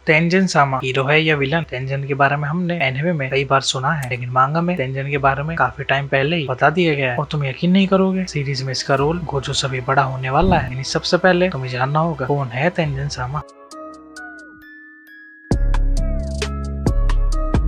तेंजन सामा hero है या villain? तेंजन के बारे में हमने एनिमे में कई बार सुना है, लेकिन मांगा में तेंजन के बारे में काफी टाइम पहले ही बता दिया गया है और तुम यकीन नहीं करोगे, सीरीज में इसका रोल गोजो से भी बड़ा होने वाला है। सबसे पहले तुम्हें जानना होगा कौन है तेंजन सामा।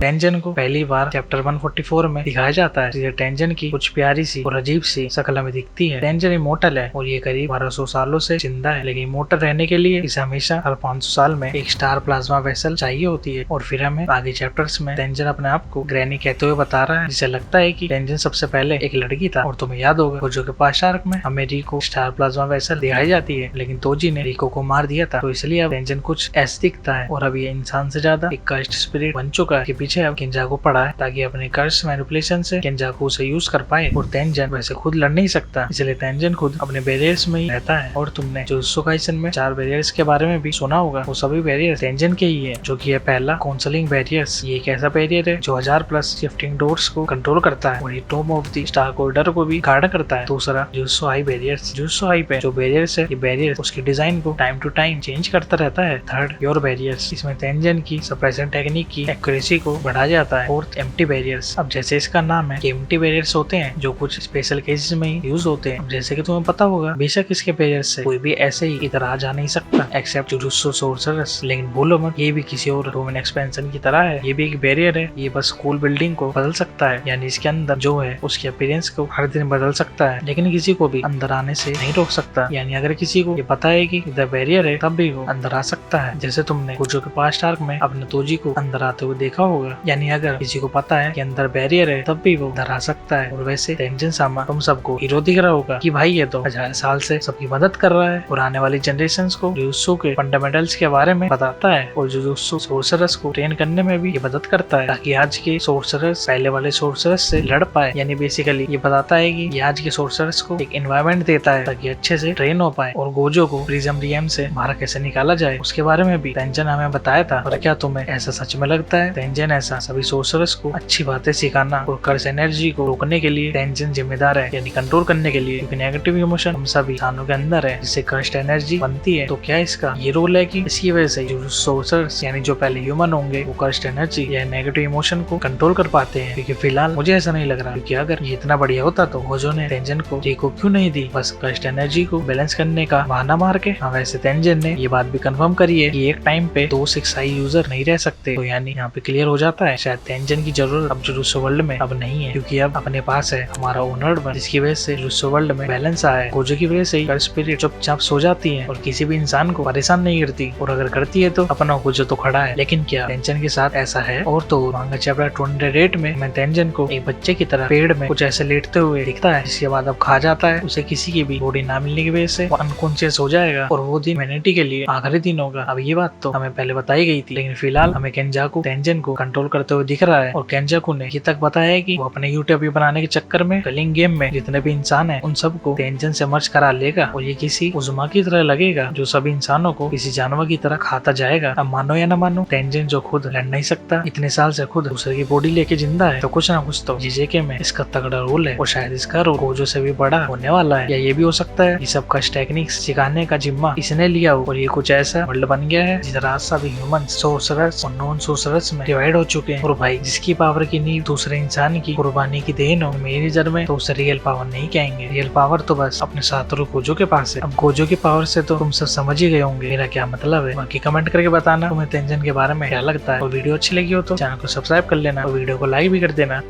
तेंजन को पहली बार चैप्टर 144 में दिखाया जाता है। तेंजन की कुछ प्यारी सी और अजीब सी शक्ल में दिखती है। तेंजन इमोर्टल है और ये करीब 1200 सालों से जिंदा है, लेकिन इमोर्टल रहने के लिए इसे हमेशा हर 500 साल में एक स्टार प्लाज्मा वेसल चाहिए होती है। और फिर हमें आगे चैप्टर्स में तेंजन अपने आप को ग्रैनी कहते हुए बता रहा है, जिसे लगता है कि तेंजन सबसे पहले एक लड़की था। और तुम्हें याद होगा गोजो के पास आर्क में हमें रिको स्टार प्लाज्मा वेसल दिखाई जाती है, लेकिन तोजी ने रिको को मार दिया था, तो इसलिए अब तेंजन कुछ ऐसा दिखता है और अब ये इंसान से ज्यादा एक कर्स्ट स्पिरिट बन चुका है। पीछे अब किंजाको पड़ा है ताकि अपने कर्स मैनिपुलेशन से किंजाको उसे यूज कर पाए। और तेंजन वैसे खुद लड़ नहीं सकता, इसलिए तेंजन खुद अपने बैरियर्स में ही रहता है। और तुमने जुजुत्सु काइसन में 4 बैरियर्स के बारे में भी सुना होगा, वो सभी बैरियर्स तेंजन के ही है, जो कि है पहला काउंसलिंग बैरियर्स। ये एक ऐसा बैरियर है जो 1000+ शिफ्टिंग डोर्स को कंट्रोल करता है और ये top of the star corridor को भी गार्ड करता है। दूसरा jujutsu high barriers. Jujutsu high पे जो बैरियर्स है, ये बैरियर उसकी डिजाइन को टाइम टू टाइम चेंज करता रहता है। थर्ड प्योर बैरियर्स, इसमें तेंजन की सप्रेशन टेक्निक की एक्यूरेसी को बढ़ाया जाता है। Fourth empty barriers. अब जैसे इसका नाम है, एम्प्टी बैरियर्स होते हैं जो कुछ स्पेशल केसेस में ही यूज होते हैं। अब जैसे कि तुम्हें पता होगा, बेशक इसके बैरियर्स से कोई भी ऐसे ही इधर आ जा नहीं सकता एक्सेप्ट जुजुत्सु सोर्सरर्स, लेकिन भूलो मत, ये भी किसी और रोमन एक्सपेंशन की तरह है। ये भी एक बैरियर है, ये बस स्कूल बिल्डिंग को बदल सकता है, यानी इसके अंदर जो है उसकी अपीयरेंस को हर दिन बदल सकता है, लेकिन किसी को भी अंदर आने से नहीं रोक सकता। यानी अगर किसी को ये पता है कि इधर बैरियर है, तब भी वो अंदर आ सकता है। जैसे तुमने गोजो के पास्ट आर्क में अपने तोजी को अंदर आते हुए देखा होगा। यानी अगर किसी को पता है कि अंदर बैरियर है, तब भी वो अंदर आ सकता है। और वैसे तेंजन सामा तुम सबको हीरो दिख रहा होगा कि भाई ये तो 1000 साल से सबकी मदद कर रहा है और आने वाली जनरेशंस को जुजुत्सु के फंडामेंटल्स के बारे में बताता है और जुजुत्सु सोर्सरर्स को ट्रेन करने में भी ये मदद करता है, ताकि आज के सोर्सरर्स पहले वाले सोर्सरर्स से लड़ पाए। यानी बेसिकली ये बताता है कि ये आज के सोर्सरर्स को एक एनवायरनमेंट देता है ताकि अच्छे से ट्रेन हो पाए। और गोजो को प्रिज्म रियम से बाहर कैसे निकाला जाए उसके बारे में भी तेंजन हमें बताया था। और क्या तुम्हें ऐसा सच में लगता है? तेंजन ऐसा सभी सोर्सरर्स को अच्छी बातें सिखाना और कर्स एनर्जी को रोकने के लिए तेंजन जिम्मेदार है, यानी कंट्रोल करने के लिए, क्योंकि नेगेटिव इमोशन हम सभी इंसानों के अंदर है, जिससे कर्स्ट एनर्जी बनती है। तो क्या इसका ये रोल है कि इसकी वजह से जो सोर्सर्स यानी जो पहले ह्यूमन होंगे वो कर्स्ट एनर्जी या नेगेटिव इमोशन को कंट्रोल कर पाते हैं? क्योंकि फिलहाल मुझे ऐसा नहीं लग रहा, क्योंकि अगर ये इतना बढ़िया होता तो गोजो ने तेंजन को रिको क्यों नहीं दी, बस कर्स्ट एनर्जी को बैलेंस करने का बहाना मार के। हाँ, वैसे तेंजन ने ये बात भी कंफर्म करी है कि एक टाइम पे 2 6 आई यूजर नहीं रह सकते, तो यानी यहाँ पे क्लियर हो जाता है शायद तेंजन की जरूरत अब जुजुत्सु वर्ल्ड में अब नहीं है, क्योंकि अब अपने पास है हमारा ओनर्ड वन, जिसकी वजह से जुजुत्सु वर्ल्ड में बैलेंस आया है। गोजो की वजह से ही कर्स स्पिरिट चुपचाप सो जाती है और किसी भी इंसान को परेशान नहीं करती, और अगर करती है तो अपना गोजो तो खड़ा है। लेकिन क्या तेंजन के साथ ऐसा है? और तो मांगा चैप्टर 28 में मैं तेंजन को एक बच्चे की तरह पेड़ में कुछ ऐसे लेटते हुए दिखता है, जिसके बाद अब खा जाता है। उसे किसी की भी बॉडी ना मिलने की वजह से वो अनकॉन्शियस हो जाएगा और वो दिन ह्यूमैनिटी के लिए आखिरी दिन होगा। अब ये बात तो हमें पहले बताई गई थी, लेकिन फिलहाल हमें केंजाकू तेंजन को कंट्रोल करते हुए दिख रहा है। और केंजाकू ने ये तक बताया है कि वो अपने यूटोपिया बनाने के चक्कर में कलिंग गेम में जितने भी इंसान हैं उन सबको तेंजन से मर्ज करा लेगा और ये किसी उज़ुमा की तरह लगेगा जो सभी इंसानों को किसी जानवर की तरह खाता जाएगा। अब मानो या ना मानो, तेंजन जो खुद लड़ नहीं सकता, इतने साल से खुद दूसरे की बॉडी लेके जिंदा है, तो कुछ ना कुछ तो जीजेके में इसका तगड़ा रोल है और शायद इसका रोल गोजो से भी बड़ा होने वाला है। या ये भी हो सकता है ये सब कश टेक्निक्स सिखाने का जिम्मा इसने लिया हो और ये कुछ ऐसा वर्ल्ड बन गया है जिधर आज सभी ह्यूमन सोर्सरर्स और नॉन सोर्सरर्स में डिवाइड हो चुके हैं। और भाई जिसकी पावर की नींव दूसरे इंसान की कुर्बानी की देन हो, मेरी नजर में तो उसे रियल पावर नहीं कहेंगे। रियल पावर तो बस अपने सातोरु गोजो के पास है। अब गोजो की पावर से तो तुम सब समझ ही गए होंगे मेरा क्या मतलब है। बाकी कमेंट करके बताना तुम्हें तेंजन के बारे में क्या लगता है। और वीडियो अच्छी लगी हो तो चैनल को सब्सक्राइब कर लेना और वीडियो को लाइक भी कर देना।